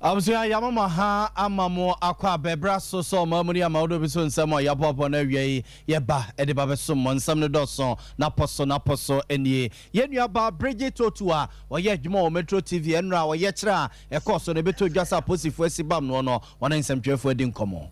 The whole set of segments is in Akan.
Abusua yamama ha amamo akwa bebra so mamuri amawdo biso nsamo yabobo na wie ye ba ede ba beso mo nsam ne doso na poso enie ye nuaba Bridget Otua oye adwuma o Metro TV enra oye kira e koso ne beto dwasa posifu asibam no wana nsam twefo edi nkomo.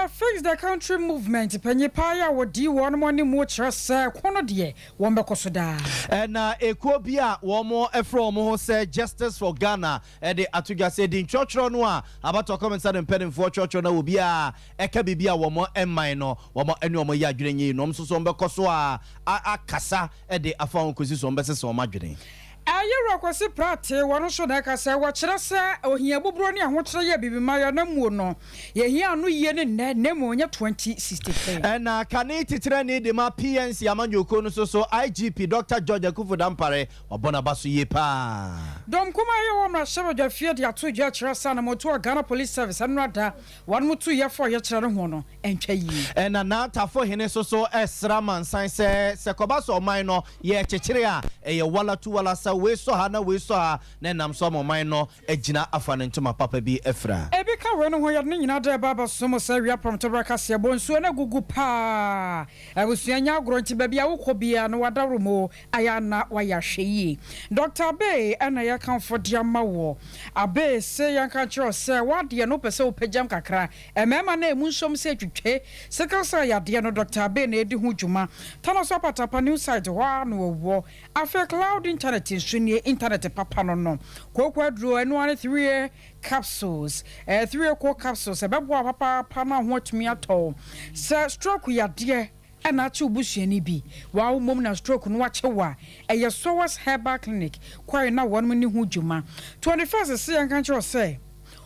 Fix the country movement penyipaya wodi won money mo kyerese kono de won bekoso da na ekobia wo mo efro mo ho say justice for Ghana e de atugya say din chochro no a abato comment say dem for chochro na obi a eka bibia wo mo emman no wo mo enu mo ya adwenye no so bekoso a akasa e de afa onkosi so mbese wo madwene Ayero kwasi prate wono so na ka se wo kire se ohia buburo ne ahokyere ye bibimaya na mu no ye hia no ye ne nemu nya 2063 na kane titre ne de ma PNC amanyoko no so IGP Dr. George Akufo Dampare obona baso ye pa dom kuma ye wo na shebe dwa fie de ato dwa kire sa na moto Ghana Police Service anrada won mutu ye for ye kire ho no entwa yi na tafo hene so esra mansan se kobaso oman no ye kekere a ye wala tu wala we so ha na we so ha na nam so moman no agina afa ne ntoma papa bi efra ebi ka we no ho ye ne nyina da baba so mo sa wia prompt braka se bonsuo na gugu pa abusuanya agro nti ba bia wokọ bia no wadaro mo aya na waya hweyi Dr. Bay ana ya kan for dia mawo abe se yan kan chiro se wade no pese opejam kakra emema na emunsom se twetwe se ka sa ya de no Dr. Bay na edi ho dwuma tano so patapa new site ho na wo afa cloud internet internet papa no kokwa dro enu ane 3 capsules 3 core capsules ebebo papa na ho atumi ato se stroke ya de ana chi obusuani bi wa mom na stroke no wachewa eye Sowas Herbal Clinic kwai na won ni hu dwuma 21st se yan kan chiro say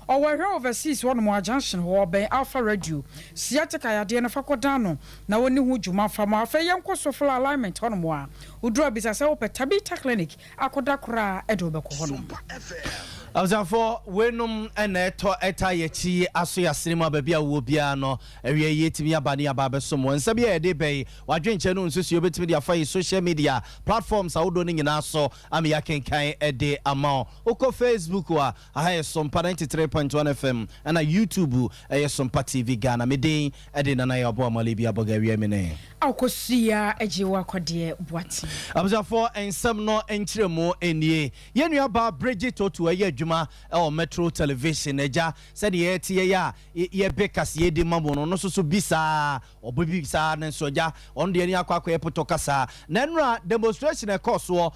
our overseas one more junction ho ben Alpha Radio siatika ya de na fakoda no na woni hu dwuma fama afa yenko so full alignment hono mo a udro bisa se wo Tabita Clinic akoda kora edo be ko hono Azafo wenum eneto etayechi aso ya sinema ba bia wo bia no ewie yetimi abane aba so mo nsa bia ede bei wadwenche no nsusu obetimi dia fa social media platforms awodo ni nyina so am ya kenkan ede ama oko Facebook wa aha Sompa 93.1 FM ana YouTube Sompa TV Ghana meden ede nana ya obo amale bia boga wie mene akosia ejewa kode boati Azafo ensam no enchiremo enie yenua ba Bridget Otua ye Metro Television eja said ye tie ya ye bekas ye di mamono no so bisa obibi bisa na soja on de ni akwa epoto kasa na nra demonstration e course wo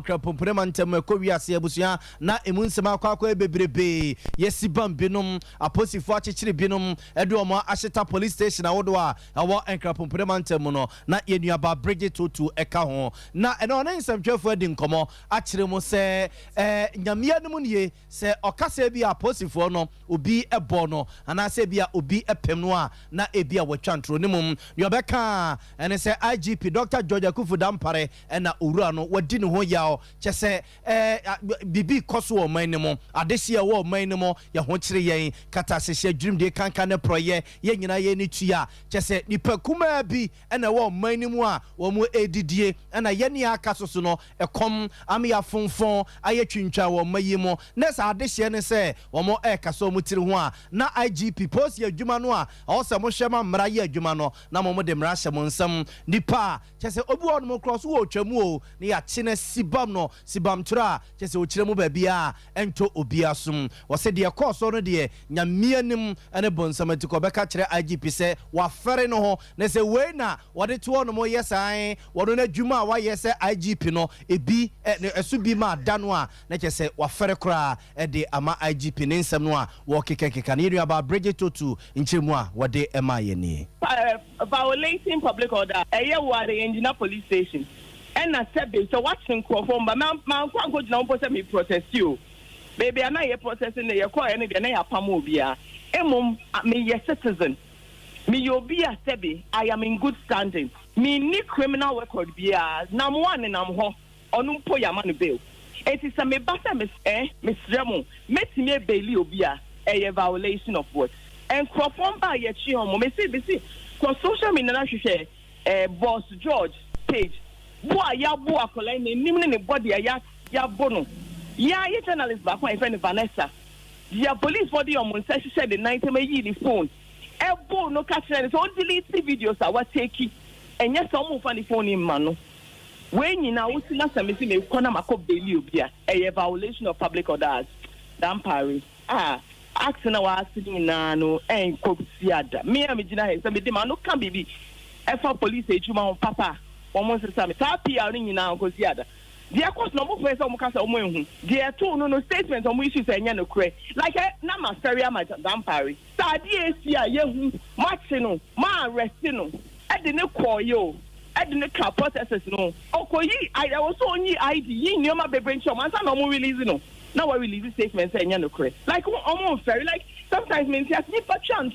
krapompurema ntem ekowiase abusua na emunsema akwa ebebrebe yesibam binum aposifo achechire binum edu omo asheta police station awodo a ewo krapompurema ntem no na ye nuaba Bridget Otu eka ho na eno na nsamtwefo edi nkomo achire mo se nyamia nemu nie se okase bia posifo no obi ebo no ana se bia obi epem no a na ebia watwantro ne mum yo beka ene se IGP Dr. George Akufo Dampare na owura no wadi ne ho yawo chese bibi koso o man ne mo adehia wo man ne mo ye ho kire yen kata sehia dwum de kanka ne proye ye nyina ye ne tua chese nipa kuma bi na wo man ne mo a wo mo edidie na ye ne aka soso no ekom am ya fonfon aye twintwa wo mayi mo nesa adehie ne se wo mo kaso mo tiri ho a na IGP post ye adwuma no a o se mo hwema mra ye adwuma no na mo de mra hye mo nsam nipa chese obi won mo cross wo twam o ne ya chine sibam no sibam tra chese o kire mo ba bia ento obi asum wo se de course no de nyamianim ene bonsamati ko beka kire IGP se wa fere no ho ne se we na wo de to no mo yesan wo no adwuma wa ye se IGP no ebi esu bi ma da no a ne chese wa fere kra de ama IGP ne nsam no a wo kekekeka ne nuaba Bridget Otu nchemu a wo de ema ye ni violating public order eye wa the engineer police station and na sebe so watching crofom ba man kwa go jina mpo se me protest you baby ana ye protesting ye kwa ene de na ya pam obia emum me ye citizen me yobi a sebe I am in good standing me ni criminal record bia nam one nam ho onu mpo ya man bail it is a me basa me sremo metimi e baili obi a violation of what and crofom ba ye chi homo me see ko social media na hwehwe boss George page boa ya boa kola ni nim ne body ya bono ya ye journalist ba kwa ifeni Vanessa the police for the session said the night me the phone ebo no catch them so delete videos I was taking and yes some funny phone in mano when you now see na some me corner mako baby obia a violation of public orders dan pari asking our asking na no en ko siada me am gina he say me dem no can bibi e for police ejuma papa omo se say me ta pia ni nyina ko siada dia course no mo person mo kasa omo ehun dia to no statement omo issue say nya no kre like na ma ferry am dan pari sa dia esi a yehu match no ma arrest no e de ne call yo e de ne car processes no okoyi I was only ID yi ni o ma bebre ncho man sa no mo release no now we release statement say nya no kre like omo ferry like sometimes means you need for chance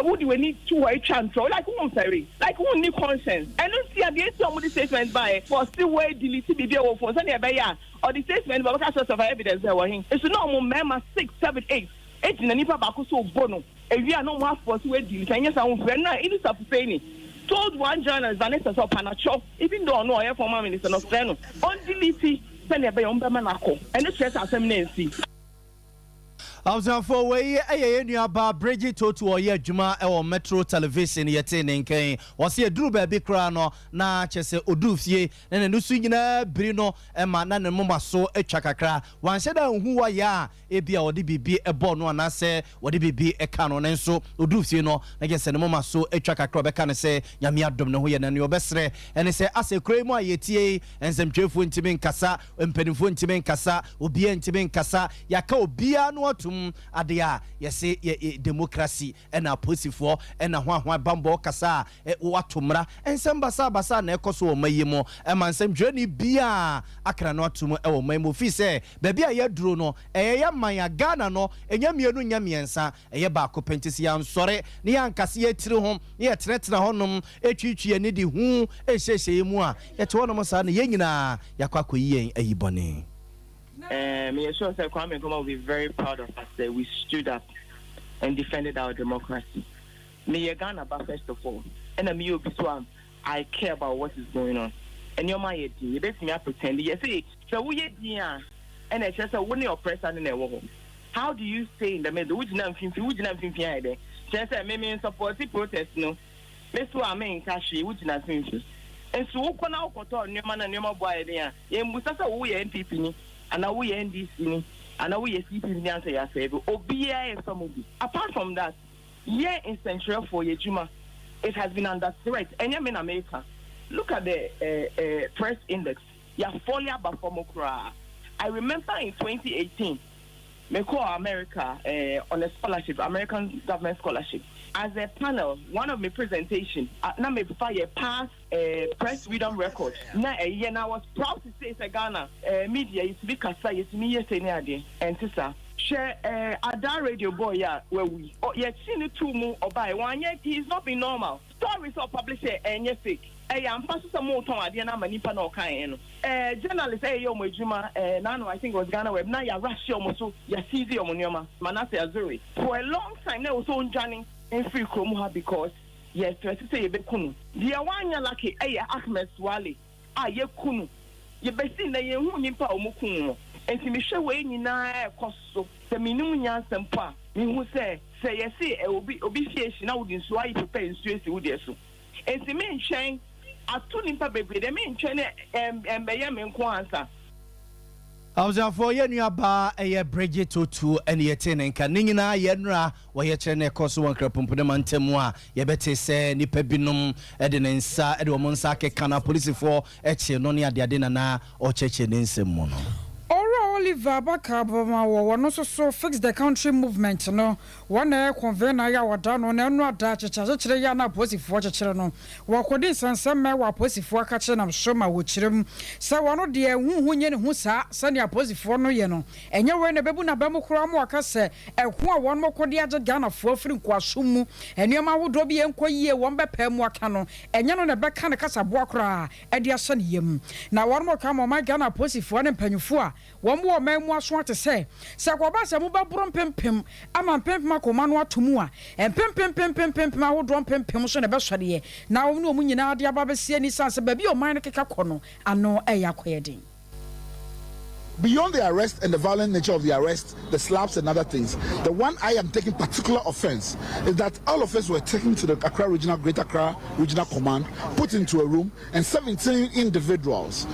would we need to wait chance like one ferry like one need conscience and don't see at the end some of the statement by for still way delete video for any ya or the statement but because of evidence there were him it's no more member 6 7 8 8 na nipa ba ko so bono e wi no more for way delete and yes I won friend na it is of saying told one journalist Vanessa so panacho even though no I former minister no friend on delete send e on be manako and it's just assemblance I was for way a Bridget to or ye Juma or Metro Television yet in Kane was here drew baby crano na chese odufie and no swingina Brino and Manan and Mama so a chakakra one said who I ya a be or DBB a bono and I say what DBB a canon and so odufie no I guess and Mama so a chakakra can say Yamia dom no and your best and they say as a cremo yeti and some cheerful intimate casa and peniful intimate casa will be intimate casa yako bia no to adia yesi democracy and a pussy for and a one bambo kasa watumra and some basa na ekoso mayimo and man some journey bia akra no atumo e wo mayimo fi say baby aye duro no ya manya Ghana no enya mienu nya miensa eye ba ko pentisi ya nsore ne ya nkase ya tire ho ne ya tenetena honom etwitwie ne di hu ehyehyeye mu a ye te honom sa ne yenyina yakwa yen ayibone. Me sure say Kwame Nkrumah will be very proud of us that we stood up and defended our democracy. Me Ghana, but first of all, and me I care about what is going on. And you're my you bet me pretend. You see, so we and it's just a winning oppressor in the world. How do you stay in the middle? Which name there? Just say me support the protest no. Let's do our main cash, which not and so who can out for new man and new boy there? You must also we NPP. And now we NDC, and now we CP answer your favor. OBA somebody. Apart from that, yeah, in Central for Yejuma, it has been under threat. And in America, look at the press index. Yeah, folia bafomokra. I remember in 2018, me call America on a scholarship, American government scholarship. As a panel, one of my presentation, na me fire pass press freedom record. Na I was proud to say it's Ghana media is be kasa it's me yes any ade. And sister, share Ada radio boy ya where we. Oh yeah, seen it two mu obai. One year he's not been normal. Stories are published and yes fake. I'm passing some more time. I didn't manipa no kind. Journalist yo mojuma nano I think it was Ghana web. Na ya rush yo so ya seize yo monyoma. Manase Azuri. For a long time there was on Johnny in free Kromuha because yes, to say be kunu. The one ya lucky Ahmed Swale. Ye kunu. Ye be seen na ye hu nimpa omukunu. Enti me hwe we nyina ekoso. Se minum nya sempa. Me hu say ye say obi fie hyi na wodi nso ayi pepe nso esi wodi eso. Enti me nhwen atu nimpa bebre de me nhwen embeye me nko ansa. I was for you about a Bridget to any attending Kanina Yenra, where you chene coso and crapumpunaman temwa, ye better say Nipebinum, Edinensa, Edwomonsake, Kana police for Eche, Nonia Diadina or Chechen in Semono. Oliver Bakabama one also so fix the country movement no one convener ya wadano na no adache chachire ya na posifu chachire no wakodi sansam me wa posifu akache na mshoma wo chirem sa wono de hu nye ne hu sa sane posifu no ye no enye we na bebu na bemu kura mo akase ehu a won mokodi age Ghana fo afiri nkwaso mu enema wodo bi enkoyie won bepa mu aka no enye no na beka ne kasa bo akura e de ase ne yem na won mo ka mo ma Ghana posifu ne panyufo a won wo memu aso te se kwa se mo ba bro pempem ama pempem akoma no atomu a pempem awodo pempem so na be sode ye na wo no mu nyina ade aba be sie ni sanse ba bi o man no keka kono ano eya koyedin beyond the arrest and the violent nature of the arrest, the slaps and other things, the one I am taking particular offense is that all of us were taken to the Greater Accra Regional Command, put into a room, and 17 individuals,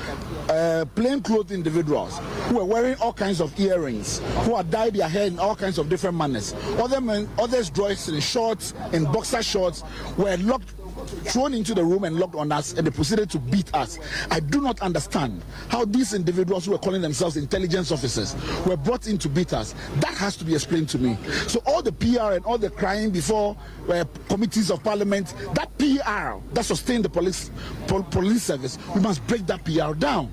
plainclothes individuals, who were wearing all kinds of earrings, who had dyed their hair in all kinds of different manners. Others dressed in shorts, in boxer shorts, were thrown into the room and locked on us, and they proceeded to beat us. I do not understand how these individuals who were calling themselves intelligence officers were brought in to beat us. That has to be explained to me. So all the PR and all the crying before committees of parliament, that PR that sustained the police service, we must break that PR down.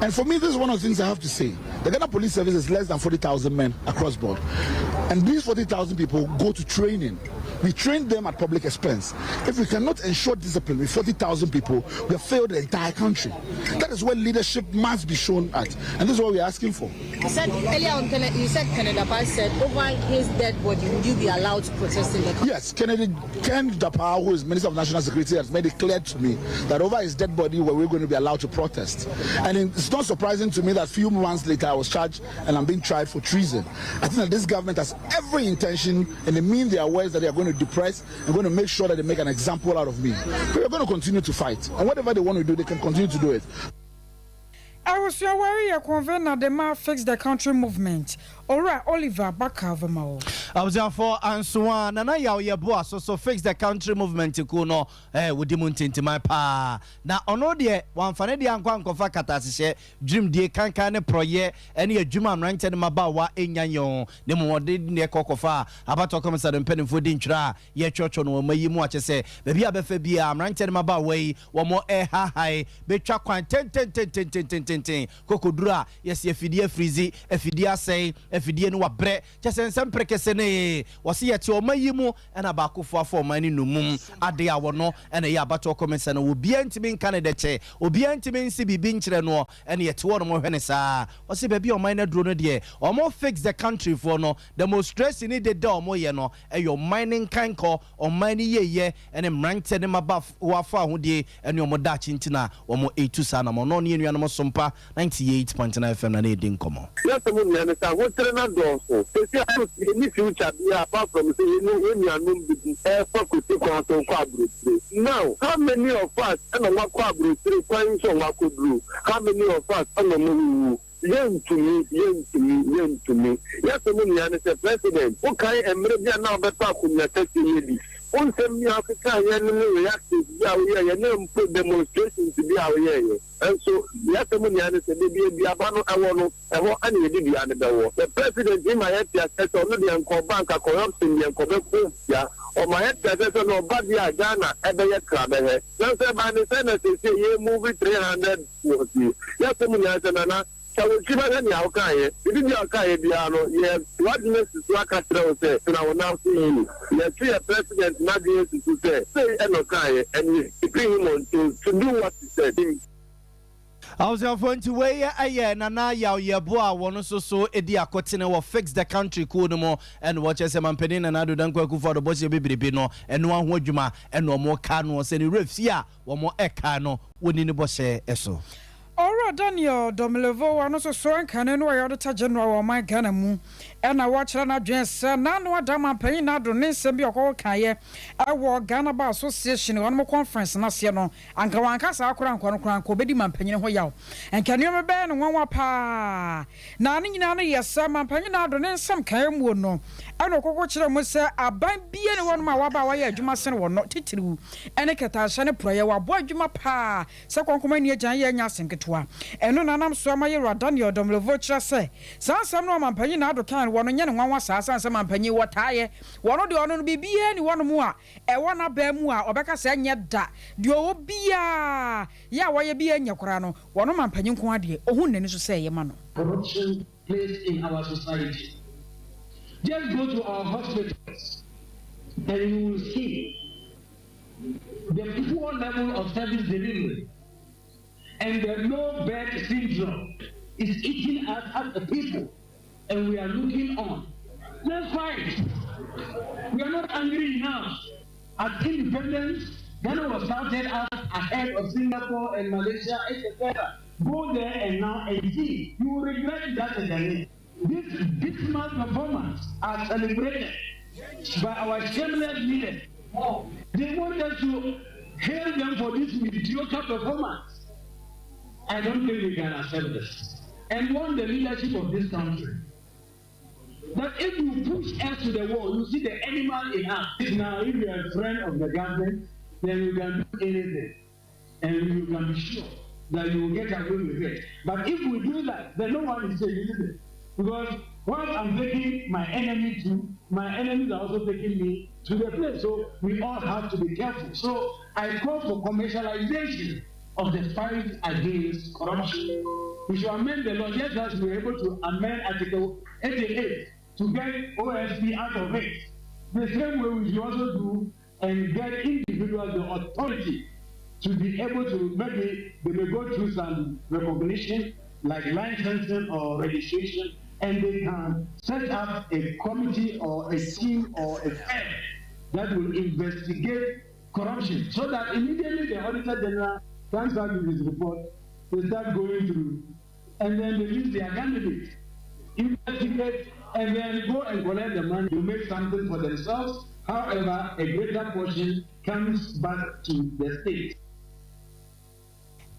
And for me, this is one of the things I have to say. The Ghana Police Service is less than 40,000 men across board, and these 40,000 people go to training. We train them at public expense. If we cannot ensure discipline with 40,000 people, we have failed the entire country. That is where leadership must be shown at, and this is what we're asking for. You said earlier on, you said Kennedy Dapar said over his dead body, would you be allowed to protest in the country? Yes, Kennedy Dapar, who is Minister of National Security, has made it clear to me that over his dead body, we're going to be allowed to protest. And it's not surprising to me that a few months later, I was charged and I'm being tried for treason. I think that this government has every intention, and they mean their words, that they are going to depress and going to make sure that they make an example out of me. We are going to continue to fight, and whatever they want to do, they can continue to do it. I was worried a convener the man fix the country movement. Alright, Oliver Bakavamo. I was there for Answan, and I your boss so fix the country movement to Kuno, with the mountain to my pa. Now, on all the one fanedy and Kwan Kofakatas, Jim de Kankane Proye, any a Juman rented Mabawa in Yanyon, the more did near Kokofa, about to come and penny for dintra, ye church on Mayimu, watch say, baby Abefebia, I'm rented Mabawa way, one more air high, be chuck 10, Kokodura, yes, if you freezy, if you say, if you know bre, just in some prekesene, was here to Mayimu and a baku for many no moon, a day our no, and a yabato comments and will be intimate candidate, will be intimate CB Binchano, and yet one more Venesa, or see baby or minor drone dear, or more fix the country for no, the most stress in it the door more yeno, and your mining can call or mining ye, and then ranked them above who are far woody, and your modachi intina, or more A2 Sanamo, no near animal Sompa, 98.9 FM and 8 income. Yes, I wouldn't understand what also. Any future, apart from saying, when you are not focused on quadruple. Now, how many of us and what quadruple 3 points on what could do? How many of us and the moon? Young to me. Yes, I mean, the president. Okay, and maybe now better from your testimony. On some African reacted, you put demonstrations to be our year. And so, yes, I mean, the Abano, I want any of the president in my head, says already and call bank a corruption and corrupt, or my head says, no, but yeah, Ghana, ever yet crab. Then say, by the Senate, say, you move 300. Yes, I mean, so we keep any okay. If you are okay, yes, what next is like I say, and I will now see you. Yes, see a president not going to say and okay, and you bring him on to do what he said. I was going to weigh a year, Nana Yaboa, one so Edia Cotine will fix the country Kudomo and watches a man penning and I do not go for the bossy baby bino and one wojuma and no more canoes any riffs, yeah, one more ecano, winning the bosse eso. Ora Daniel Domilevo and also so can anywhere auditor general or my Ganamu and I watch an address nano dama paying out on Nisabi or Kaye. I war Ghana Bar Association one more conference national and Kawankasa Kran Kobedi man penny hoyao. And can you remember one wapa? Nani nana yes, some penny out on some Kayam would know. I know Coach must say a band be anyone my waba Jumason or not titru. And a catashana prayer while boy Juma pa. Second Comania Jaya Yasin Ketua. And no Nanam Swamaya Daniel Domilevo say. Some man penny out of can one yan one was some penny what I one of the honor be any one more. A one of Bemua or Becca saying yet that. Do be ya why you be in your crano. One of my penny quadi. Oh, who to say, Yamano. Corruption plays in our society. Just go to our hospitals and you will see the poor level of service delivery and the low bed syndrome is eating us as a people, and we are looking on. Let's fight. We are not angry enough. At independence, Ghana was started out ahead of Singapore and Malaysia, etc. go there and now and see. You will regret that again. This dismal performance are celebrated by our shameless leaders. They want us to hail them for this mediocre performance. I don't think we can accept this. And want the leadership of this country. That if you push us to the wall, you see the animal in us. Now, if you are a friend of the government, then you can do anything. And you can be sure that you will get away with it. But if we do that, then no one is saying anything. Because what I'm taking my enemy to, my enemies are also taking me to the place. So we all have to be careful. So I call for commercialization of the fight against corruption. We should amend the law just as we were able to amend Article 88 to get OSP out of it. The same way we should also do and get individuals the authority to be able to maybe they may go through some recognition like licensing or registration, and they can set up a committee or a team or a firm that will investigate corruption so that immediately the Auditor General comes out with his report, they start going through, and then they list their candidates, investigate, and then go and collect the money to make something for themselves. However, a greater portion comes back to the state.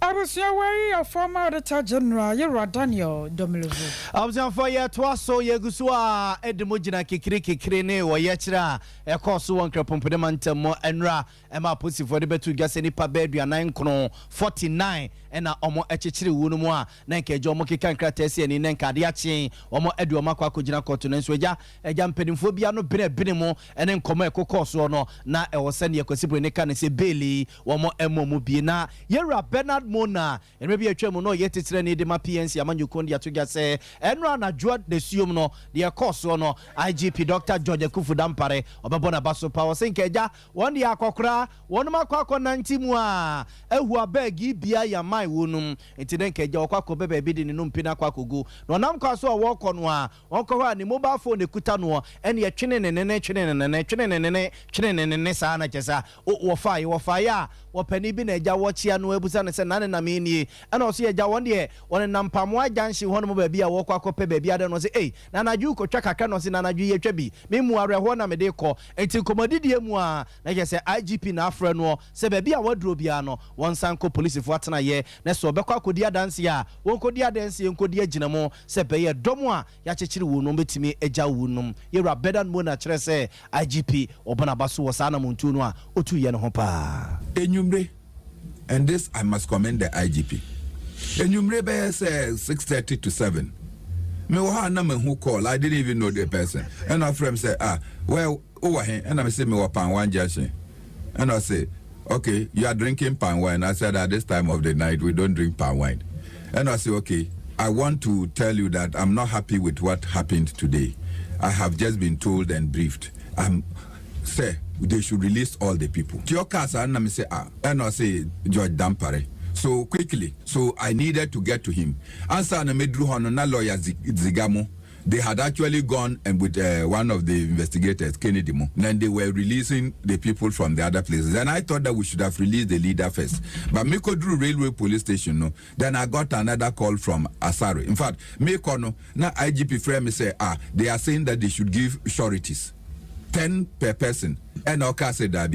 I was your former Auditor General, you're Daniel Domilovu. I was on fire twice so Yagusua, Edmujina Kikri, or Yachra, a course one crapumpedemantum more enra, and my pussy for the better gas any pabed, 9 49, and a omo echichiri wunumwa, Nanke Jomoki Kankratesi and in Nankadiachi, or more Edu Makwa Kujina Cotonens, Weja, a jump phobia no binemo, and then come a course or no, na I was sending a considerable Nekan say Bailey, or more Emo Mubina, Yera Bernard Mona, and maybe a tremor no yet it's rented my PNC, Aman Yukondia to get say, and run a dread the Siumno, the course or no, IGP Dr. George Kufu Dampare, or Babona Basso Power Sinkeja, one the Akokra, one Makako Nantimua, Ehua Begi, Bia Yamai Wunum, and Tidenke Joko Bebe bidding in Numpina Kwakugu, no Namkaso walk on one, Onkoa, the mobile phone, the Kutanua, and your chinen and Nessa Jessa, or fire, or Penny Bine Jawachia, no Ebusan and Namini, and also a Jawandia, one and Nampamwa Janshi, one baby, a walk up baby, I don't know, say, hey, Nana Juko Chaka Canos in Nana Chebi, Memoir, one Amedeco, until Commodity Moa, like I say, IGP Nafreno, Sebebi, a wardrobiano, one Sanko police of Watana ye, Neso Beka Kodia Dancia, one Kodia Dancy, and Kodia Jinamo, Sepeye Domoa, Yachichi will no me a jawunum, you're a better Mona Trese, IGP, or Bonabasu was Anna Muntunua, or 2 yen hopa. Enyumre, and this I must commend the IGP. Enyumre says 6:30 to 7. Me wa na me who call, I didn't even know the person. And our friend said, well, over here, and I say me wa pan one jashin. And I say, okay, you are drinking pan wine. I said at this time of the night we don't drink pan wine. And I say, okay, I want to tell you that I'm not happy with what happened today. I have just been told and briefed. Say they should release all the people. Tiokasa and I say and I say George Dampare. So quickly, so I needed to get to him. Answer na medru hono na lawyer Zigamo. They had actually gone and with one of the investigators, Kennedy Mo. Then they were releasing the people from the other places. And I thought that we should have released the leader first. But Mekodru Railway Police Station, no. Then I got another call from Asari. In fact, Mekono, na IGP frame say, they are saying that they should give sureties. 10 per person. And Oka said that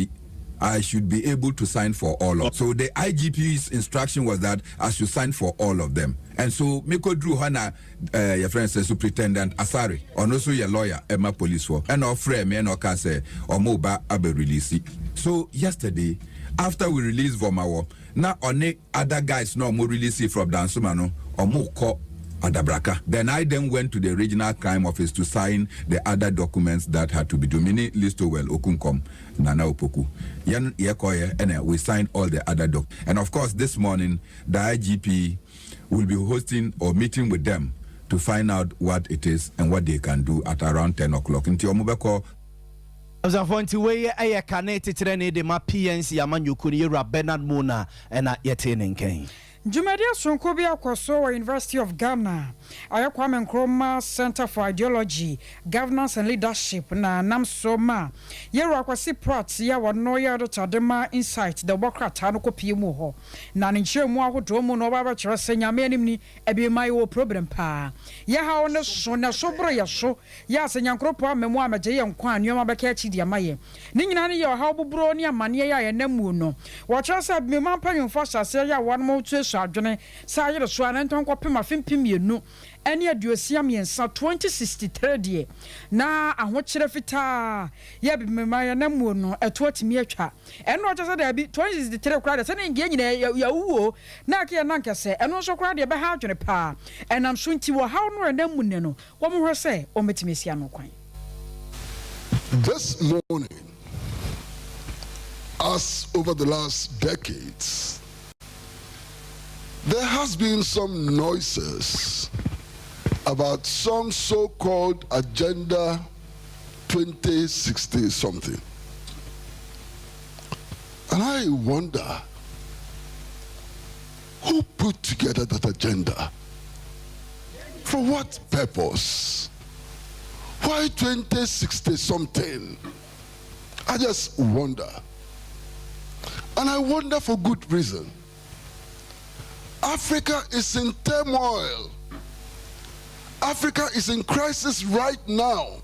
I should be able to sign for all of them. So the IGP's instruction was that I should sign for all of them. And so Miko Drew Hana, your friend says Superintendent Asari, and also your lawyer, Emma Police for, and our friend, me and Oka say, or Moba Abe release it. So yesterday, after we released Vomawo, now on other guys no more release it from Dansumano, or more call Adabraka. Then I went to the regional crime office to sign the other documents that had to be done. Mini listo well okunkom nana opoku. Yan yekoye and we signed all the other doc. And of course this morning the IGP will be hosting or meeting with them to find out what it is and what they can do at around 10 o'clock. Until Omubeko I was a to way a connected to the PNC Amanyukuni Bernard Mona and at Yetin Kane. Jumedia Sonkobia Kwaso, University of Ghana. Ayakwame Nkrumah Center for Ideology, Governance and Leadership na Namsoma. Yero akwasi Pratt ya wano ya do Chadema Insight the Bokrata no kopie mu ho. Na nkyere mu ahodo mu no baba kyerɛ sɛ nyame anim ni ebi mai wo problem pa. Ya ha one so na so bro ya so. Ya sɛ nyankropo amemu amagye ye nkwa anwoma bɛka achi dia maye. Ni nyina ne ye ha obuburo ne amane ya ye namu no. Wo kyerɛ sɛ bi man panyimfo hyase ya wano mu tu esu adwene sa yere so anenton kopema fimpimienu. Any aduosiam yensa 2063 die na ahokyere fita ya bi memaya na mu no eto atimi atwa eno ocho da bi 2063 kra de se ne ngie nyina ya wuo na aka na nkese eno so kra de be ha adwene pa enam so nti wo ha no na mu ne no wo mo hwe se o metimi sia no kwan. This morning, as over the last decades, there has been some noises about some so-called Agenda 2060 something. And I wonder, who put together that agenda? For what purpose? Why 2060 something? I just wonder. And I wonder for good reason. Africa is in turmoil. Africa is in crisis right now.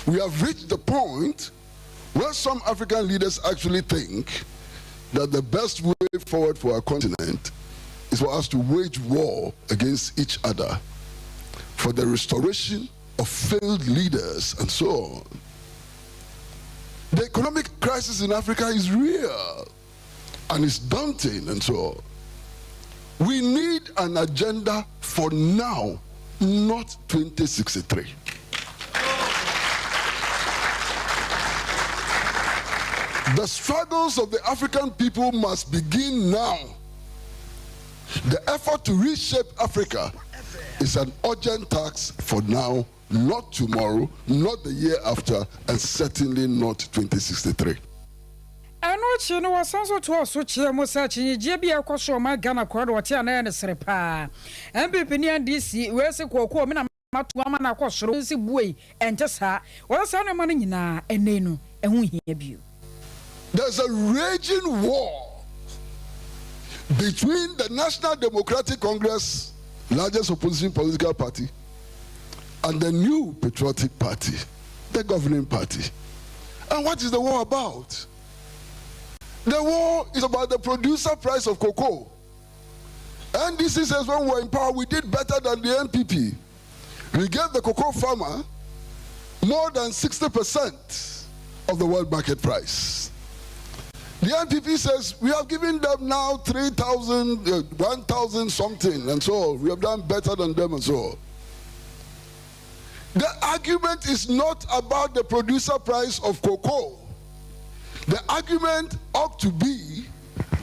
We have reached the point where some African leaders actually think that the best way forward for our continent is for us to wage war against each other for the restoration of failed leaders and so on. The economic crisis in Africa is real and it's daunting and so on. We need an agenda for now, not 2063. The struggles of the African people must begin now. The effort to reshape Africa is an urgent task for now, not tomorrow, not the year after, and certainly not 2063. Anochi no wasanso to asochie mo sachi je bia kwaso ma Ghana kwado wote ana ne serepa MPP ni NDC we se kokko me na matu ama na kwosoro nsi buei ente sa wo sa na ma nyina ene no ehu hia bio. There's a raging war between the National Democratic Congress, largest opposition political party, and the New Patriotic Party, the governing party. And what is the war about? The war is about the producer price of cocoa. NDC says when we were in power, we did better than the NPP. We gave the cocoa farmer more than 60% of the world market price. The NPP says we have given them now 3,000, 1,000 something, and so on. We have done better than them and so on. The argument is not about the producer price of cocoa. The argument ought to be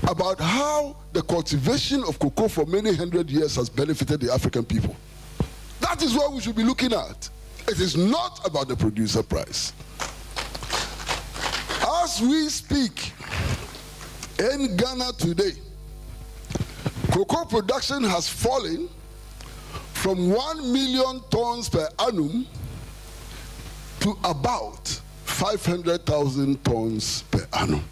about how the cultivation of cocoa for many hundred years has benefited the African people. That is what we should be looking at. It is not about the producer price. As we speak, in Ghana today, cocoa production has fallen from 1 million tons per annum to about 500,000 tons per annum.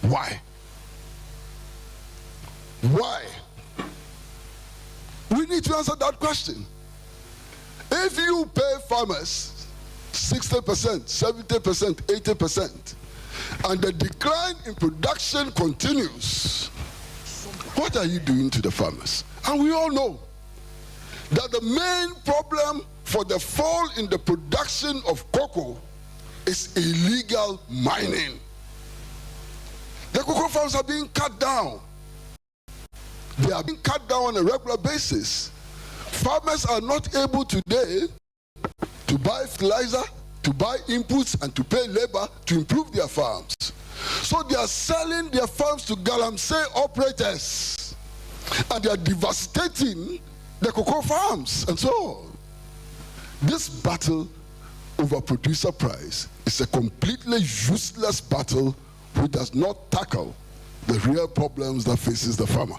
Why? Why? We need to answer that question. If you pay farmers 60%, 70%, 80%, and the decline in production continues, what are you doing to the farmers? And we all know that the main problem for the fall in the production of cocoa is illegal mining. The cocoa farms are being cut down. They are being cut down on a regular basis. Farmers are not able today to buy fertilizer, to buy inputs, and to pay labor to improve their farms. So they are selling their farms to galamsey operators, and they are devastating the cocoa farms and so on. This battle over producer price is a completely useless battle which does not tackle the real problems that faces the farmer.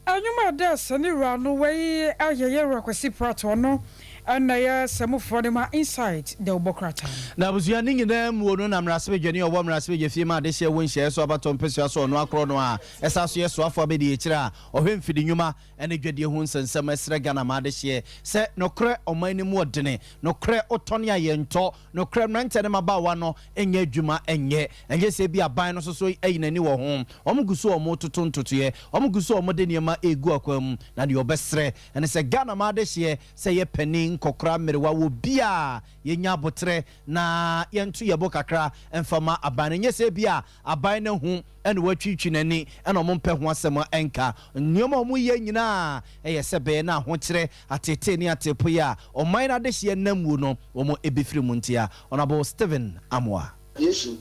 Anyuma da sani rano wey ayeye rekwesi prato no and some for them inside the Obokrata. Now, was your ning in them, would not raspe Jenny or one raspe Fima, this year when she has about Tom Pessia or no acronoa, as I see a swap for Bediatra or him feeding Yuma and a good Huns and some Esregana this year. Say no cre or many more dinner, no cre or Tonya Yento, no crem rent and about one and ye Juma and ye, and yes, be a bino so in a new home, Omuguso or motor ton to ye, Omuguso or Modeniama e guaquum, and your best re, and it's a Ganama this year, say a penning. Kokra merewa wo bia yenya botre na yentu yebo kakra emfama abane nyese bia abane hu ene watwitwi nani ene omompɛ ho asɛm enka nneoma omu ye nyina eye sebe na ho kyerɛ atete ni atepo ya ɔman na de hye namu no omo ebefiri mu ntia Honorable Stephen Amwa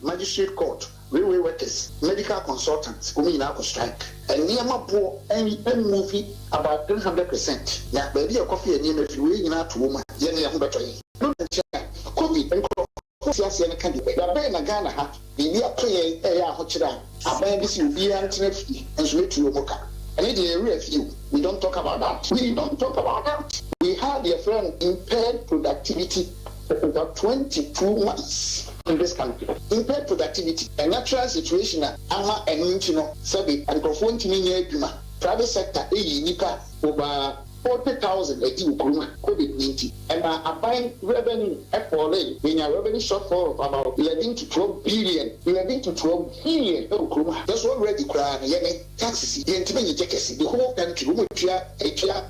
Magistrate Court, railway workers, medical consultants, who mean now strike. And near my poor and movie about 300%. Now, baby, a coffee and near if you win out to woman, Jenny Humberto. Don't check. Coffee and coffee and candy. The Ben Agana, the near play a hochida. I buy this you be anti and sweet to your mocha. And it is a real few. We don't talk about that. We don't talk about that. We had a friend impaired productivity for over 22 months. In this country, impaired productivity, a natural situation, ama and Sabi and Profonti private sector, nipa over 40,000 a year COVID-19, and are buying revenue FOA in a revenue shortfall of about 11 to 12 billion. 11 to 12 billion. That's already crying. Taxes, the whole country,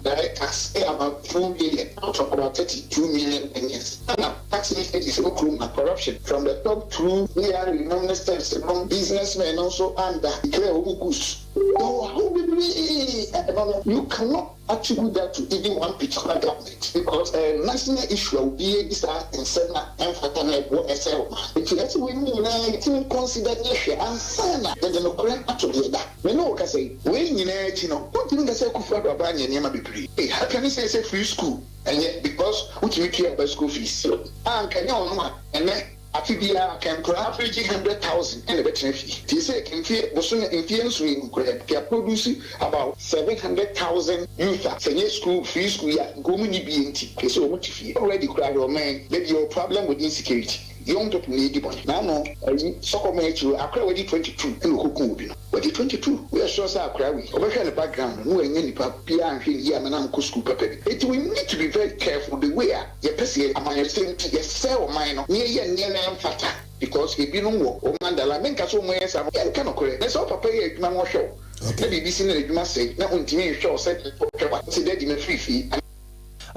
direct tax about 2 million, out of about 32 million years. Now, taxes is corruption from the top 2 ministers among businessmen also under declare goose. You cannot attribute that to even one particular government because a national issue will be this and send and fatana what SL. If you actually consider and sana the correct to do that. We know can say when you know what you say Kufa Banya Yama be hey, how can you say free school and yet because what you care about school fees? And can you and then Afibia can average 100,000 and a better fee. They say can fear was soon influence we can produce about 700,000 youth. Say school, free school, go many BNT. So much fee already cried or man, maybe your problem with insecurity. Young to lady boy. Now no, soccer match you are already 22 and who but the 22 we are sure are crying. Over here in the background, no any papia and here and school paper. It will need to be very careful the way you perceive among your same to sell minor near fata because if you know Mandala make us so many some cannot correct. That's all papa here man show. Okay, BBC must say now until show said that in a free fee.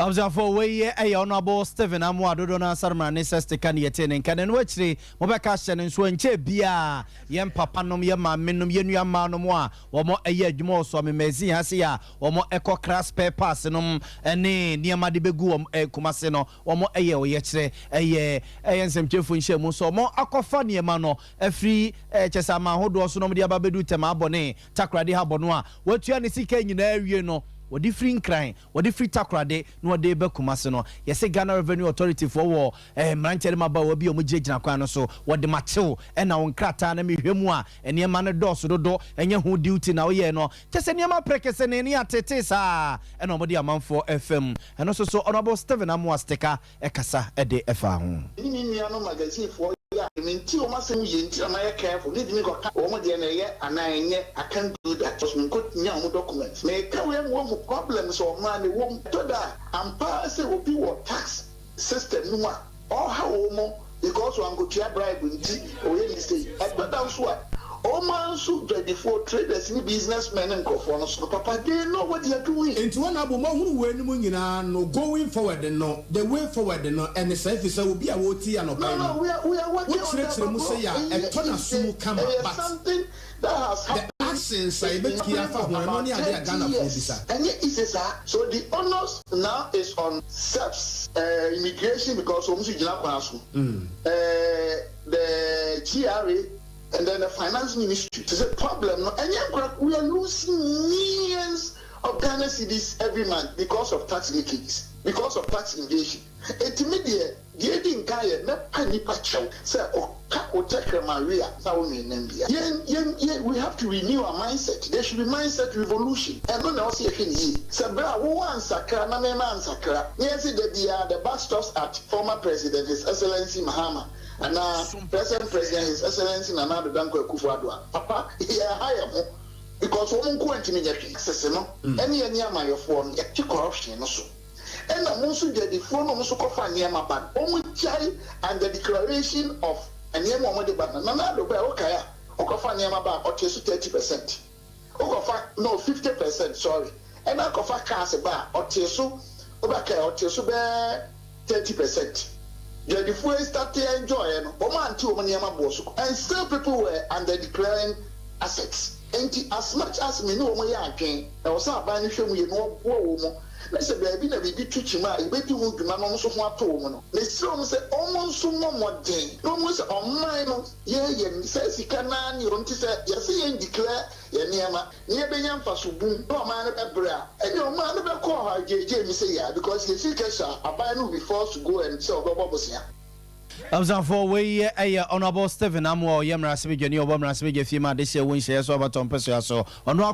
Observe way a Honorable Stephen Amwado Dona Sarman Nesta can yet in Canon Wetchley, Mobacashan and Swenche Bia, Yam Papanum Yama, Minum Yenu Manomoa, or more a year more so Mezi Hasia, or more echo crass per passinum, and near Madibegu Kumaseno, or more a year yetre, a year, and some Jeffun Shemu, so more Acofania Mano, a free Chesama, who does no media Babedu Tema Bonnet, Takradi Habonua, what you are seeking in area no. What different crime, what different takrade, no de be kumaseno. Yes, Ghana Revenue Authority for war, Manchester will be omujina kwano so, what the macho, and now on crata and me hemwa, and your man door so do, and your who duty now, ye no, just any ma prekes and any atesa, and nobody among for FM, and also so Honorable Stephen Amwa Steka, Ekasa, a de Efa. Magazine for until I careful, let me go over the and I can't do that. Just good young documents. May carry one problems or money won't do that. And pass will be what tax system no or how more because I'm going to bribe with or any say. But that's what. All man should before traders, businessmen and co-founders. Papa, they know what they are doing. Into one album no going forward and no, the way forward and no, and the service will be a OT and no, we are working on something that has happened. Actions, I bet money are there Ghana for and yet it says so the honors now is on SEPS immigration because the GRA. And then the finance ministry. It's a problem. And yet we are losing millions of Ghana cedis every month because of tax leakages, because of tax invasion. Intermediate, the Edin Kaya, not penny patcho, say, oh, check Maria, we have to renew our mindset. There should be mindset revolution. And when I see a Sabra, who wants Sakra, Naman Sakra, yes, the bus stops at former President, His Excellency Mahama, and now present President, His Excellency Nana Danko Kufuadua. Papa, I am because woman go into me, any of my phone, corruption also. And I'm also the phone of Musukofa near my band, almost and the declaration of a near moment, but Nana Okaya, Okofa near my band, or 30%. Okofa, no, 50%, sorry. And I cofa cast a bar, or Tesu, Obaka, or Tesu 30%. The fuel started enjoying, Oman 2 Maniama Bosu, and still people were under declaring assets. And as much as me know my again, I was not buying show me no woman. Let's say, baby, never be teaching my baby would man almost want to woman. They still say almost so more day. Almost on mine, yeah, says he can not, you want to say, yes, he declare, Yama, near Benyam Fasubu, no man of bra. And your man of call her JJ, say, yeah, because the seekers are buying be forced to go and sell bubbles here. For we honorable Stephen Amo, Yamra Smith, Obama Smith, Fima, this year, when she has over Tom Pessoa, so on